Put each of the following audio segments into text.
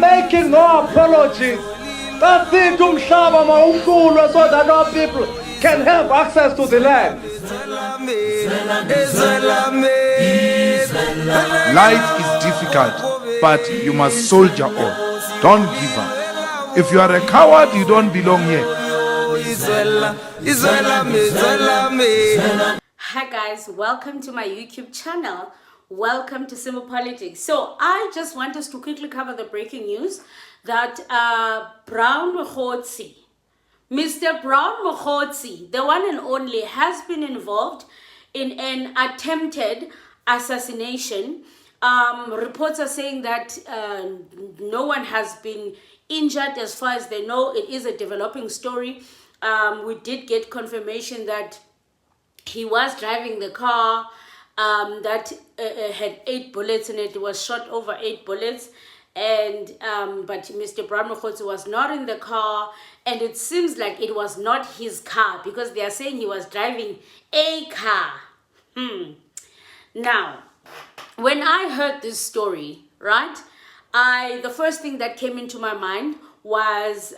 making no apologies. That's it, umhlaba mawuhlulwe, so that our people can have access to the land. Life is difficult, but you must soldier on. Don't give up. If you are a coward, you don't belong here. Hi guys, welcome to my YouTube channel. Welcome to Simple Politics. So I just want us to quickly cover the breaking news that Mogotsi, Mr. Mogotsi, the one and only, has been involved in an attempted assassination. Reports are saying that no one has been injured as far as they know. It is a developing story. We did get confirmation that he was driving the car that had 8 bullets in it. It was shot over 8 bullets. And but Mr. Mogotsi was not in the car, and it seems like it was not his car because they are saying he was driving a car. Now, when I heard this story, right, the first thing that came into my mind was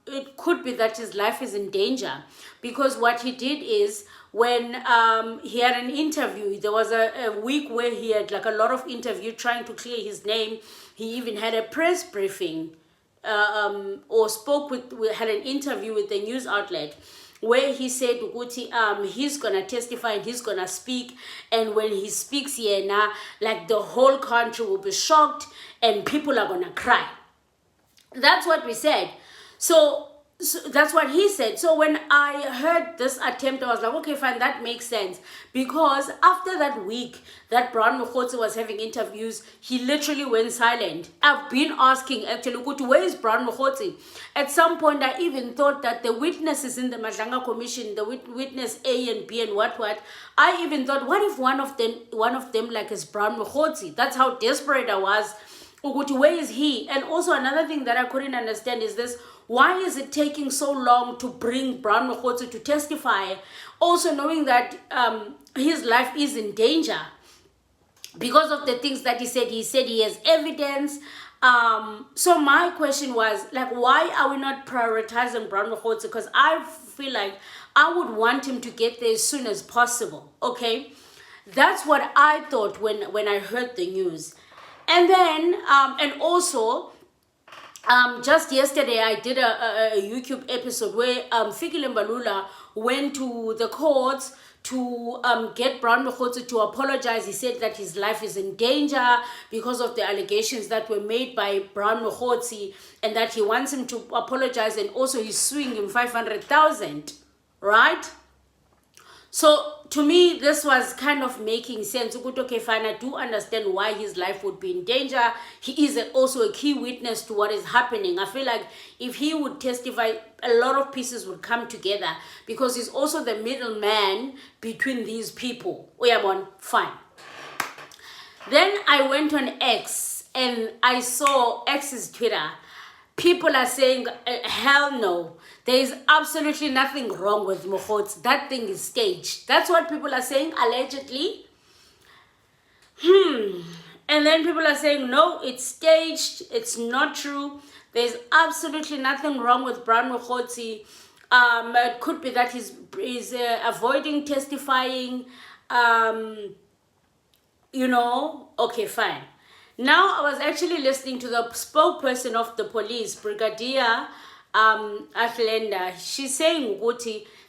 it could be that his life is in danger, because what he did is, when he had an interview, there was a week where he had like a lot of interview trying to clear his name. He even had a press briefing or had an interview with the news outlet where he said he's gonna testify and he's gonna speak, and when he speaks here now, like the whole country will be shocked and people are gonna cry. That's what we said. So that's what he said. So when I heard this attempt, I was like, okay, fine, that makes sense. Because after that week that Mogotsi was having interviews, he literally went silent. I've been asking, actually, where is Mogotsi? At some point, I even thought that the witnesses in the Madlanga Commission, the witness A and B and what, I even thought, what if one of them like is Mogotsi? That's how desperate I was. Where is he? And also another thing that I couldn't understand is this: why is it taking so long to bring Mogotsi to testify? Also knowing that his life is in danger because of the things that he said. He said he has evidence. So my question was, like, why are we not prioritizing Mogotsi? Because I feel like I would want him to get there as soon as possible. Okay, that's what I thought when I heard the news. And then, and also, just yesterday I did a YouTube episode where Fikile Mbalula went to the courts to get Mogotsi to apologize. He said that his life is in danger because of the allegations that were made by Mogotsi, and that he wants him to apologize, and also he's suing him 500,000, right? So to me, this was kind of making sense. Okay, fine, I do understand why his life would be in danger. He is also a key witness to what is happening. I feel like if he would testify, a lot of pieces would come together, because he's also the middleman between these people. Fine. Then I went on X and I saw X's Twitter. People are saying, hell no. There is absolutely nothing wrong with Mogotsi. That thing is staged. That's what people are saying, allegedly. And then people are saying, no, it's staged. It's not true. There's absolutely nothing wrong with Mogotsi. It could be that he's avoiding testifying. Okay, fine. Now, I was actually listening to the spokesperson of the police, Brigadier Athlenda. She's saying,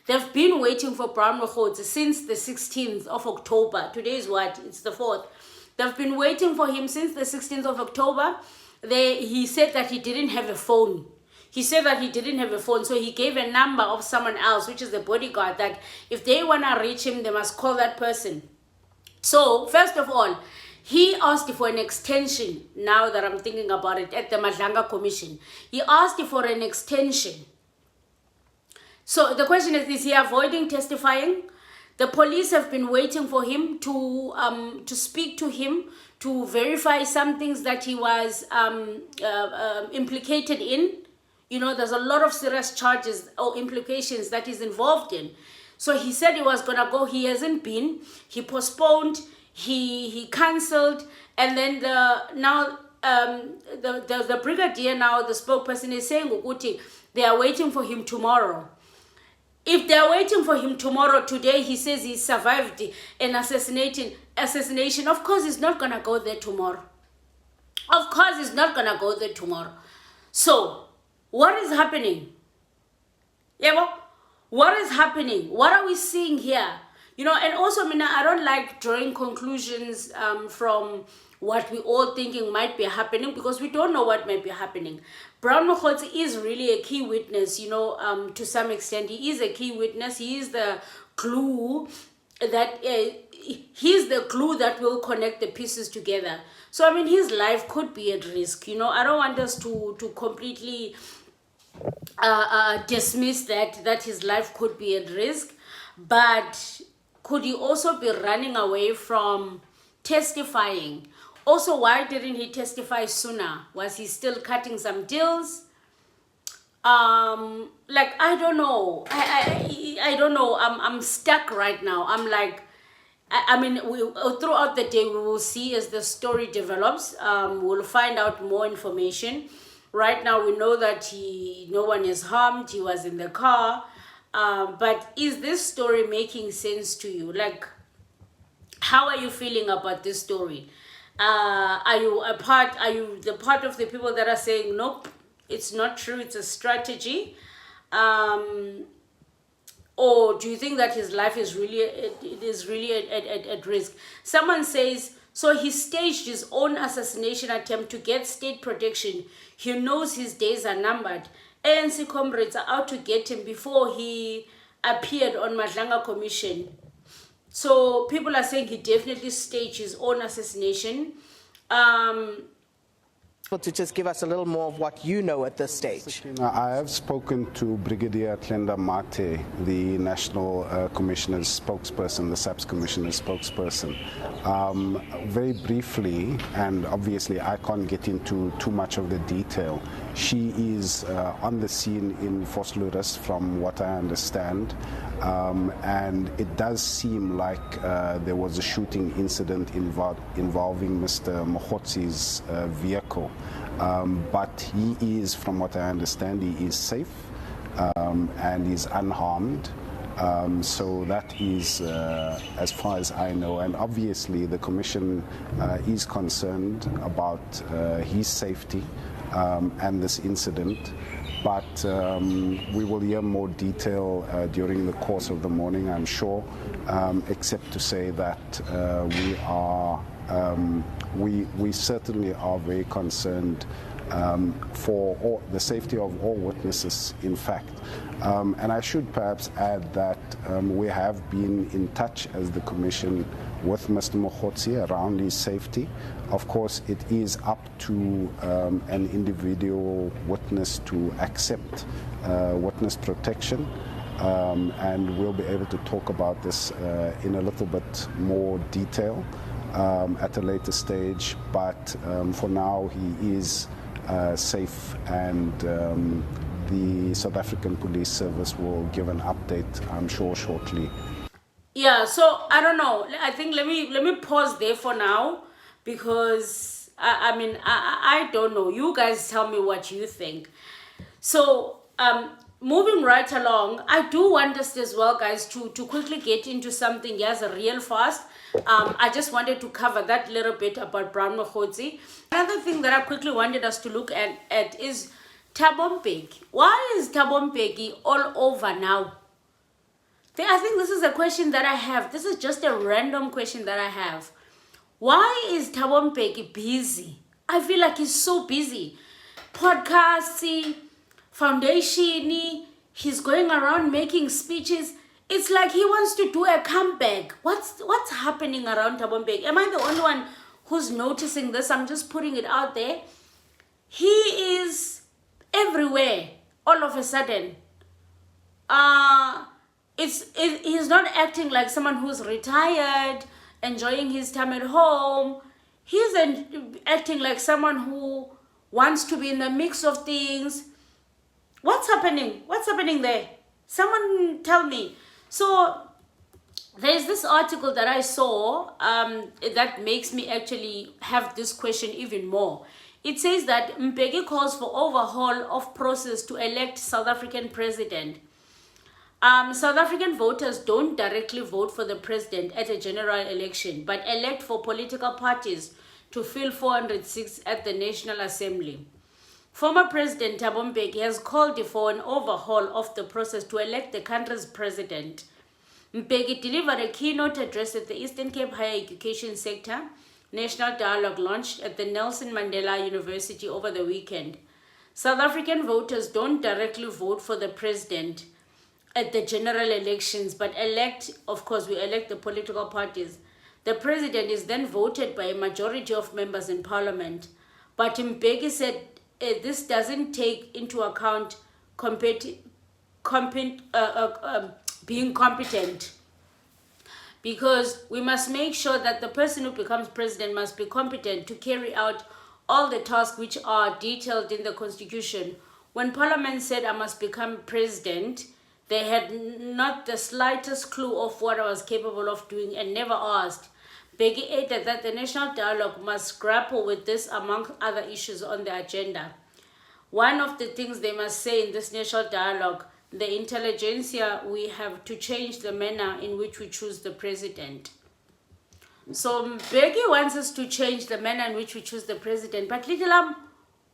they've been waiting for Mogotsi since the 16th of October. Today is what? It's the 4th. They've been waiting for him since the 16th of October. He said that he didn't have a phone. So he gave a number of someone else, which is the bodyguard, that if they want to reach him, they must call that person. So, first of all, he asked for an extension. Now that I'm thinking about it, at the Madlanga Commission, he asked for an extension. So the question is he avoiding testifying? The police have been waiting for him to speak to him, to verify some things that he was implicated in. There's a lot of serious charges or implications that he's involved in. So he said he was gonna go. He hasn't been. He postponed. He cancelled, and then now the brigadier now, the spokesperson, is saying ukuthi they are waiting for him tomorrow. If they are waiting for him tomorrow, today he says he survived an assassination. Of course, he's not gonna go there tomorrow. Of course, he's not gonna go there tomorrow. So, what is happening? Yeah, well, what is happening? What are we seeing here? You know, and also, Mina, I don't like drawing conclusions from what we all thinking might be happening, because we don't know what might be happening. Brown Mogotsi is really a key witness, you know, to some extent. He is a key witness. He is the glue that he's the glue that will connect the pieces together. So, I mean, his life could be at risk. You know, I don't want us to completely dismiss that his life could be at risk, but could he also be running away from testifying? Also, why didn't he testify sooner? Was he still cutting some deals? Like, I don't know. I don't know. I'm stuck right now. I'm like, I mean, throughout the day, we will see as the story develops. We'll find out more information. Right now, we know that no one is harmed. He was in the car. But is this story making sense to you? Like, how are you feeling about this story? Are you the part of the people that are saying, nope, it's not true, it's a strategy? Or do you think that his life is really, at risk? Someone says, so he staged his own assassination attempt to get state protection. He knows his days are numbered. ANC comrades are out to get him before he appeared on Madlanga Commission. So people are saying he definitely staged his own assassination. To just give us a little more of what you know at this stage. I have spoken to Brigadier Tlenda Mate, the National Commissioner's spokesperson, the SAPS Commissioner's spokesperson. Very briefly, and obviously I can't get into too much of the detail, she is on the scene in Vosloorus from what I understand. And it does seem like there was a shooting incident involving Mr. Mogotsi's vehicle. But he is, from what I understand, he is safe and is unharmed. So that is as far as I know. And obviously the Commission is concerned about his safety and this incident. But we will hear more detail during the course of the morning, I'm sure, except to say that we certainly are very concerned for the safety of all witnesses, in fact. And I should perhaps add that we have been in touch as the Commission with Mr. Mogotsi around his safety. Of course, it is up to an individual witness to accept witness protection, and we'll be able to talk about this in a little bit more detail at a later stage. But for now, he is safe, and the South African Police Service will give an update, I'm sure, shortly. Yeah, so I don't know. I think let me pause there for now, because I mean I don't know. You guys tell me what you think. So moving right along, I do want us as well, guys, to quickly get into something, yes, real fast. I just wanted to cover that little bit about Brown Mogotsi. Another thing that I quickly wanted us to look at is Thabo Mbeki. Why is Thabo Mbeki all over now? I think this is a question that I have. This is just a random question that I have. Why is Thabo Mbeki busy? I feel like he's so busy. Podcasting, foundation, he's going around making speeches. It's like he wants to do a comeback. What's happening around Thabo Mbeki? Am I the only one who's noticing this? I'm just putting it out there. He is everywhere all of a sudden. He's not acting like someone who's retired, enjoying his time at home. He's acting like someone who wants to be in the mix of things. What's happening? What's happening there? Someone tell me. So there's this article that I saw that makes me actually have this question even more. It says that Mbeki calls for overhaul of process to elect South African president. South African voters don't directly vote for the president at a general election, but elect for political parties to fill 400 seats at the National Assembly. Former President Thabo Mbeki has called for an overhaul of the process to elect the country's president. Mbeki delivered a keynote address at the Eastern Cape Higher Education Sector National Dialogue launched at the Nelson Mandela University over the weekend. South African voters don't directly vote for the president at the general elections, but we elect the political parties. The president is then voted by a majority of members in parliament. But Mbeki said this doesn't take into account being competent, because we must make sure that the person who becomes president must be competent to carry out all the tasks which are detailed in the constitution. When parliament said I must become president, they had not the slightest clue of what I was capable of doing and never asked. Mbeki added that the national dialogue must grapple with this among other issues on the agenda. One of the things they must say in this national dialogue, the intelligentsia, we have to change the manner in which we choose the president. So Mbeki wants us to change the manner in which we choose the president. But Little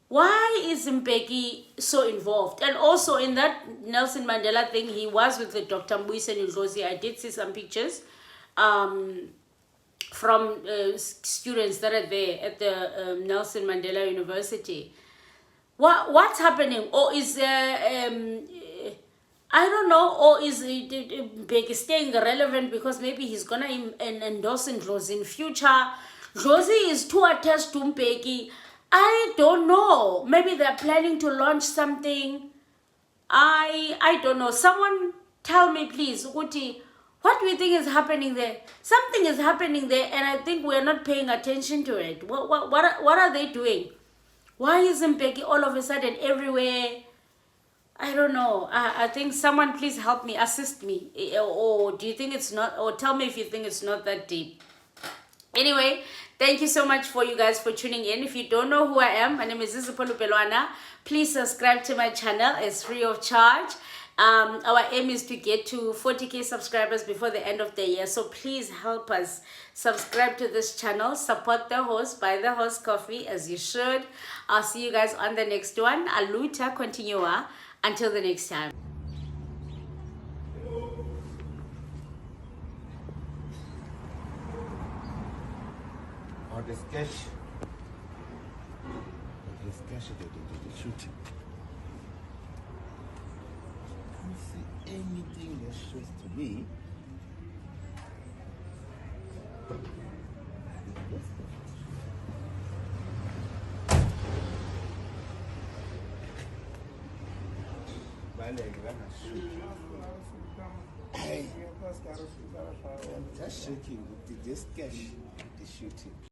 why is Mbeki so involved? And also in that Nelson Mandela thing, he was with the Dr. Mbuyiseni Ndlozi. I did see some pictures from students that are there at the Nelson Mandela University. What's happening? Or is I don't know, or is Mbeki staying relevant because maybe he's gonna endorse Ndlozi in future? Ndlozi is too attached to Mbeki. I don't know. Maybe they're planning to launch something. I don't know. Someone tell me, please, Uti, what do you think is happening there? Something is happening there, and I think we're not paying attention to it. What are they doing? Why is Mbeki all of a sudden everywhere? I don't know. I think someone please help me, assist me. Or do you think it's not, or tell me if you think it's not that deep. Anyway, thank you so much for you guys for tuning in. If you don't know who I am, my name is Zizipolo Pelwana. Please subscribe to my channel. It's free of charge. Our aim is to get to 40k subscribers before the end of the year. So please help us subscribe to this channel. Support the host. Buy the host coffee as you should. I'll see you guys on the next one. Aluta continua. Until the next time. This cash. This cash they shooting. I can't see anything that shows to me. Hey, I'm just shaking with this cash, the shooting.